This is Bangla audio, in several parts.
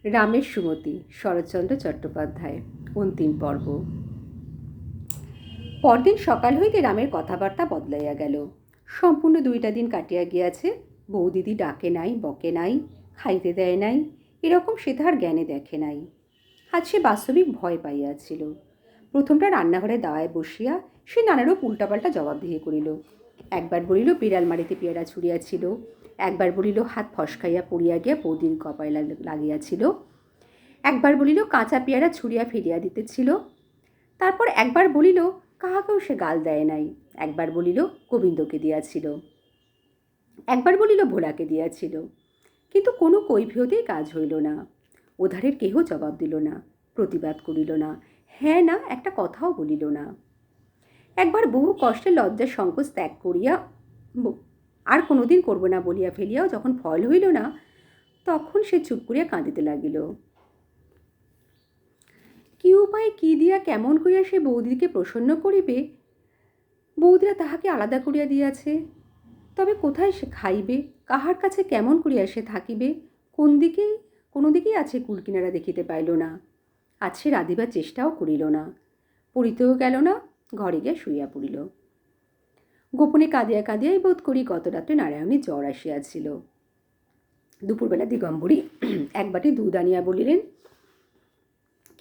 রামের সুমতি, শরৎচন্দ্র চট্টোপাধ্যায়। অন্তিম পর্ব। পরদিন সকাল হইতে রামের কথাবার্তা বদলাইয়া গেল। সম্পূর্ণ 2টা দিন কাটিয়া গিয়াছে। বৌদিদি ডাকে নাই, বকে নাই, খাইতে দেয় নাই, এরকম সে তাহার জ্ঞানে দেখে নাই। আজ সে বাস্তবিক ভয় পাইয়াছিল। প্রথমটা রান্নাঘরে দাওয়ায় বসিয়া সে নানারূপ উল্টাপাল্টা জবাবদিহি করিল। একবার বলিল বিড়াল মারিতে পেয়ারা ছুড়িয়াছিল, একবার বলিল হাত ফসকাইয়া পড়িয়া গিয়া বৌদির কপালে লাগিয়াছিল, একবার বলিল কাঁচা পেয়ারা ছুঁড়িয়া ফেলিয়া দিতেছিল, তারপর একবার বলিল কাহাকেও সে গাল দেয় নাই, একবার বলিল গোবিন্দকে দিয়াছিল, একবার বলিল ভোলাকে দিয়াছিল। কিন্তু কোনো কৈফিয়তেই কাজ হইল না। ওধারের কেহ জবাব দিল না, প্রতিবাদ করিল না, হ্যাঁ না একটা কথাও বলিল না। একবার বহু কষ্টে লজ্জা সংকোচ ত্যাগ করিয়া আর কোনোদিন করব না বলিয়া ফেলিয়াও যখন ফল হইল না, তখন সে চুপ করিয়া কাঁদিতে লাগিল। কি উপায়ে কি দিয়া কেমন করিয়া সে বৌদিকে প্রসন্ন করিবে? বৌদিরা তাহাকে আলাদা করিয়া দিয়াছে, তবে কোথায় সে খাইবে, কাহার কাছে কেমন করিয়া সে থাকিবে? কোনো দিকেই আছে কুলকিনারা দেখিতে পাইল না। আজ সে রাঁধিবার চেষ্টাও করিল না, পড়িতেও গেল না, ঘরে গিয়া শুইয়া পড়িল। গোপনে কাঁদিয়া কাঁদিয়াই বোধ করি গত রাত্রে নারায়ণীর জ্বর আসিয়াছিল। দুপুরবেলা দিগম্বরী এক বাটি দুধ আনিয়া বলিলেন,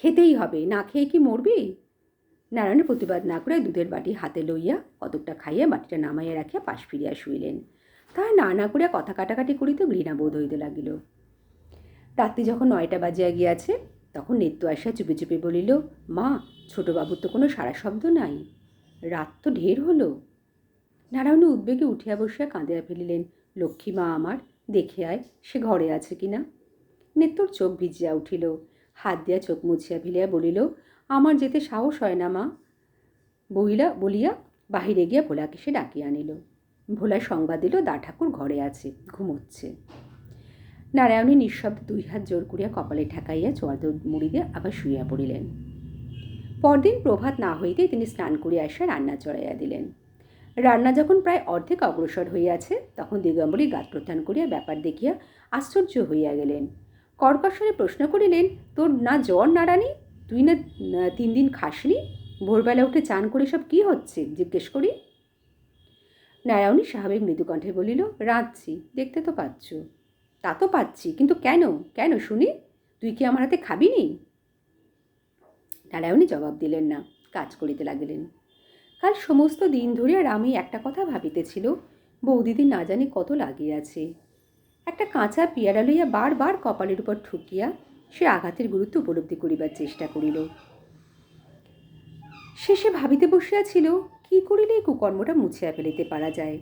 খেতেই হবে, না খেয়ে কি মরবি? নারায়ণ প্রতিবাদ না করে দুধের বাটি হাতে লইয়া কতকটা খাইয়া বাটিটা নামাইয়া রাখিয়া পাশ ফিরিয়া শুইলেন। তাহার না না করিয়া কথা কাটাকাটি করিতে ঘৃণাবোধ হইতে লাগিল। রাত্রি যখন 9টা বাজিয়া গিয়াছে, তখন নিত্য আসিয়া চুপি চুপি বলিল, মা, ছোটবাবুর তো কোনো সারা শব্দ নাই, রাত তো ঢের হলো। নারায়ণ উদ্বেগে উঠিয়া বসিয়া কাঁদিয়া ফেলিলেন, লক্ষ্মী মা আমার, দেখে আয় সে ঘরে আছে কিনা। নিত্যর চোখ ভিজিয়া উঠিল, হাত দিয়া চোখ মুছিয়া ফেলিয়া বলিল, আমার যেতে সাহস হয় না মা। বলিয়া বাহিরে গিয়া ভোলাকে সে ডাকিয়া আনিল। ভোলা সংবাদ দিল দা ঠাকুর ঘরে আছে, ঘুমোচ্ছে। নারায়ণী নিঃশব্দে 2 হাত জোর করিয়া কপালে ঠেকাইয়া চোয়াল মুড়ি দিয়ে আবার শুইয়া পড়িলেন। পরদিন প্রভাত না হইতেই তিনি স্নান করিয়া আসিয়া রান্না চড়াইয়া দিলেন। রান্না যখন প্রায় অর্ধেক অগ্রসর হইয়াছে, তখন দিগম্বরী গাত প্রত্যান করিয়া ব্যাপার দেখিয়া আশ্চর্য হইয়া গেলেন। কর্কশরে প্রশ্ন করিলেন, তোর না জ্বর না রানী? তুই না 3 দিন খাসনি? ভোরবেলা উঠে চান করে সব কি হচ্ছে জিজ্ঞেস করি। নারায়ণী স্বাভাবিক মৃদুকণ্ঠে বলিল, রাঁধছি, দেখতে তো পাচ্ছ। তা তো পাচ্ছি, কিন্তু কেন কেন শুনি? তুই কি আমার হাতে খাবি নি? নারায়ণী জবাব দিলেন না, কাজ করিতে লাগিলেন। কাল সমস্ত দিন ধরিয়া রামী একটা কথা ভাবিতেছিল, বৌদিদি না জানি কত লাগিয়াছে। একটা কাঁচা পেয়ারা লইয়া বারবার কপালের উপর ঠুকিয়া সে আঘাতের গুরুত্ব উপলব্ধি করিবার চেষ্টা করিল। শেষে ভাবিতে বসিয়াছিল, কি করিলে এই কুকর্মটা মুছিয়া ফেলিতে পারা যায়।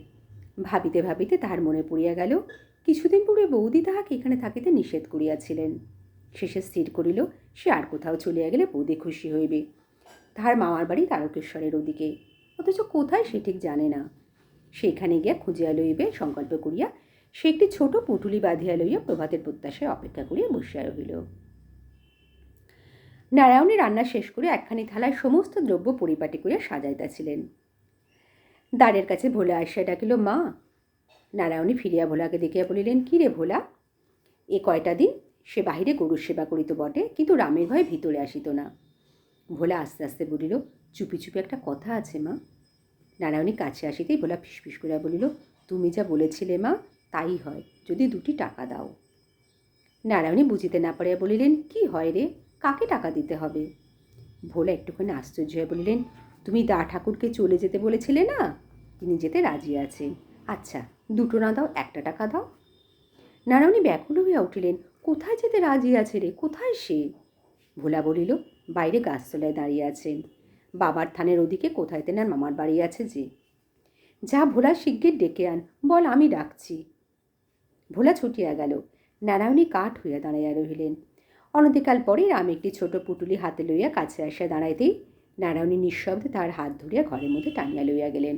ভাবিতে ভাবিতে তাহার মনে পড়িয়া গেল, কিছুদিন পূর্বে বৌদি তাহাকে এখানে থাকিতে নিষেধ করিয়াছিলেন। শেষে স্থির করিল, সে আর কোথাও চলিয়া গেলে বৌদি খুশি হইবে। তাহার মামার বাড়ি তারকেশ্বরের ওদিকে, অথচ কোথায় সে ঠিক জানে না। সেখানে গিয়া খুঁজিয়া লইবে সংকল্প করিয়া সে একটি ছোট পুঁটুলি বাঁধিয়া লইয়া প্রভাতের প্রত্যাশায় অপেক্ষা করিয়া বসিয়া রহিল। নারায়ণী রান্না শেষ করে একখানি থালায় সমস্ত দ্রব্য পরিপাটি করিয়া সাজাইতেছিলেন। দ্বারের কাছে ভোলা আসিয়া ডাকিল, মা। নারায়ণী ফিরিয়া ভোলাকে দেখিয়া বলিলেন, কি রে ভোলা? এ কয়টা দিন সে বাহিরে গরুর সেবা করিত বটে, কিন্তু রামের ভয়ে ভিতরে আসিত না। ভোলা আস্তে আস্তে বলিল, চুপি চুপি একটা কথা আছে মা। নারায়ণী কাছে আসিতেই ভোলা ফিসফিস করিয়া বলিল, তুমি যা বলেছিলে মা, তাই হয়, যদি 2টি টাকা দাও। নারায়ণী বুঝিতে না পারিয়া বলিলেন, কি হয় রে, কাকে টাকা দিতে হবে? ভোলা একটুখানি আশ্চর্য হয়ে বলিলেন, তুমি দা ঠাকুরকে চলে যেতে বলেছিলে না, তিনি যেতে রাজি আছেন। আচ্ছা, 2টো না দাও, 1টা টাকা দাও। নারায়ণী ব্যাকুল হইয়া উঠিলেন, কোথায় যেতে রাজি আছে রে, কোথায় সে? ভোলা বলিল, বাইরে গাছতলায় দাঁড়িয়ে আছেন, বাবার থানের ওদিকে কোথায় তেনার মামার বাড়ি আছে যে। যা ভোলা, শিগগির ডেকে আন, বল আমি ডাকছি। ভোলা ছুটিয়া গেল। নারায়ণী কাঠ হইয়া দাঁড়াইয়া রহিলেন। অনতিকাল পরেই রাম একটি ছোট পুটুলি হাতে লইয়া কাছে আসিয়া দাঁড়াইতেই নারায়ণী নিঃশব্দে তাহার হাত ধরিয়া ঘরের মধ্যে টানিয়া লইয়া গেলেন।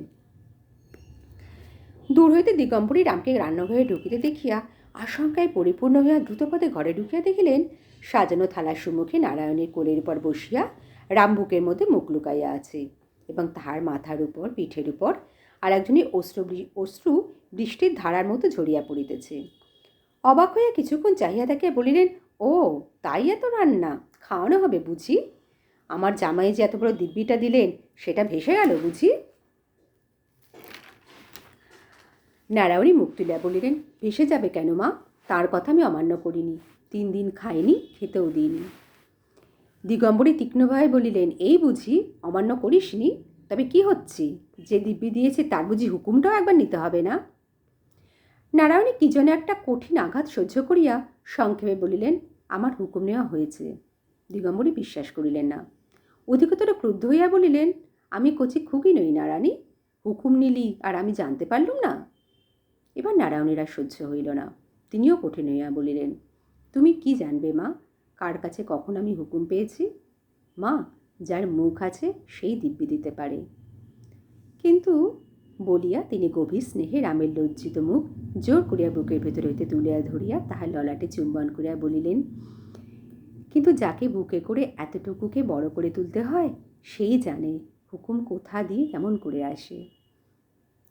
দূর হইতে দিগম্বরী রামকে রান্নাঘরে ঢুকিতে দেখিয়া আশঙ্কায় পরিপূর্ণ হইয়া দ্রুতপদে ঘরে ঢুকিয়া দেখিলেন, সাজানো থালার সম্মুখে নারায়ণীর কোলের উপর বসিয়া রাম বুকের মধ্যে মুখ লুকাইয়া আছে, এবং তাহার মাথার উপর, পিঠের উপর আর একজনের অশ্রু বৃষ্টির ধারার মতো ঝরিয়া পড়িতেছে। অবাক হইয়া কিছুক্ষণ চাহিয়া দেখিয়া বলিলেন, ও, তাই এত রান্না, খাওয়ানো হবে বুঝি? আমার জামাই যে এত বড় দিব্যিটা দিলেন সেটা ভেসে গেল বুঝি? নারায়ণী মুখ তুলিয়া বলিলেন, ভেসে যাবে কেন মা? তার কথা আমি অমান্য করিনি, 3 দিন খাইনি, খেতেও দিইনি। দিগম্বরী তীক্ষ্ণভাবে বলিলেন, এই বুঝি অমান্য করিসনি? তবে কি হচ্ছে? যে দিব্যি দিয়েছে তার বুঝি হুকুমটাও একবার নিতে হবে না? নারায়ণী কি যেন একটা কঠিন আঘাত সহ্য করিয়া সংক্ষেপে বলিলেন, আমার হুকুম নেওয়া হয়েছে। দিগম্বরী বিশ্বাস করিলেন না। অধিকতর ক্রুদ্ধ হইয়া বলিলেন, আমি কচি খুকি নই নারায়ণী, হুকুম নিলি আর আমি জানতে পারলুম না? এবার নারায়ণীর আর সহ্য হইল না। তিনিও কঠিন হইয়া বলিলেন, তুমি কি জানবে মা, কার কাছে কখন আমি হুকুম পেয়েছি? মা, যার মুখ আছে সেই দিব্যি দিতে পারে। কিন্তু বলিয়া তিনি গভীর স্নেহে রামের লজ্জিত মুখ জোর করিয়া বুকের ভেতর হইতে তুলিয়া ধরিয়া তাহার ললাটে চুম্বন করিয়া বলিলেন, কিন্তু যাকে বুকে করে এতটুকুকে বড় করে তুলতে হয় সেই জানে হুকুম কোথা দিয়ে কেমন করে আসে।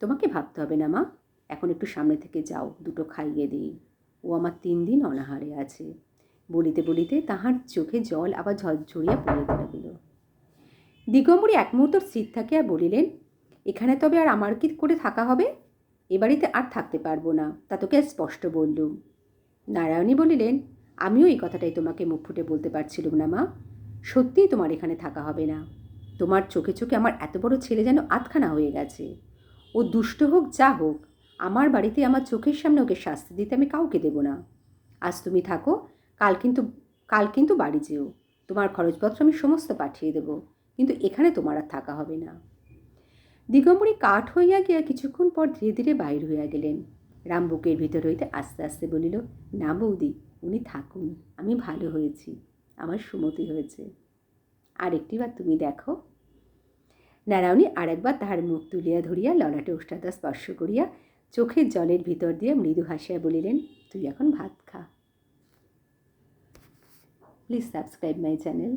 তোমাকে ভাবতে হবে না মা, এখন একটু সামনে থেকে যাও, দুটো খাইয়ে দিই। ও আমার 3 দিন অনাহারে আছে। বলিতে বলিতে তাহার চোখে জল আবার ঝরঝরিয়া পড়ে গেল। দিগম্বরী এক মুহূর্ত স্থির থাকিয়া বলিলেন, এখানে তবে আর আমার কি করে থাকা হবে? এ বাড়িতে আর থাকতে পারবো না, তা তোকে স্পষ্ট বললুম। নারায়ণী বলিলেন, আমিও এই কথাটাই তোমাকে মুখ ফুটে বলতে পারছিলুম না মা, সত্যিই তোমার এখানে থাকা হবে না। তোমার চোখে চোখে আমার এত বড় ছেলে যেন আধখানা হয়ে গেছে। ও দুষ্ট হোক যা হোক, আমার বাড়িতে আমার চোখের সামনে ওকে শাস্তি দিতে আমি কাউকে দেব না। আজ তুমি থাকো, কাল কিন্তু বাড়ি যেও। তোমার খরচপত্র আমি সমস্ত পাঠিয়ে দেব, কিন্তু এখানে তোমার আর থাকা হবে না। দিগম্বরী কাঠ হইয়া গিয়া কিছুক্ষণ পর ধীরে ধীরে বাহির হইয়া গেলেন। রাম বুকের ভিতর হইতে আস্তে আস্তে বলিল, না বৌদি, উনি থাকুন, আমি ভালো হয়েছি, আমার সুমতি হয়েছে। আর একটিবার তুমি দেখো। নারায়ণী আরেকবার তাহার মুখ তুলিয়া ধরিয়া ললাটে উষ্ণতা স্পর্শ করিয়া চোখের জলের ভিতর দিয়া মৃদু হাসিয়া বলিলেন, তুই এখন ভাত খা। Please subscribe my channel.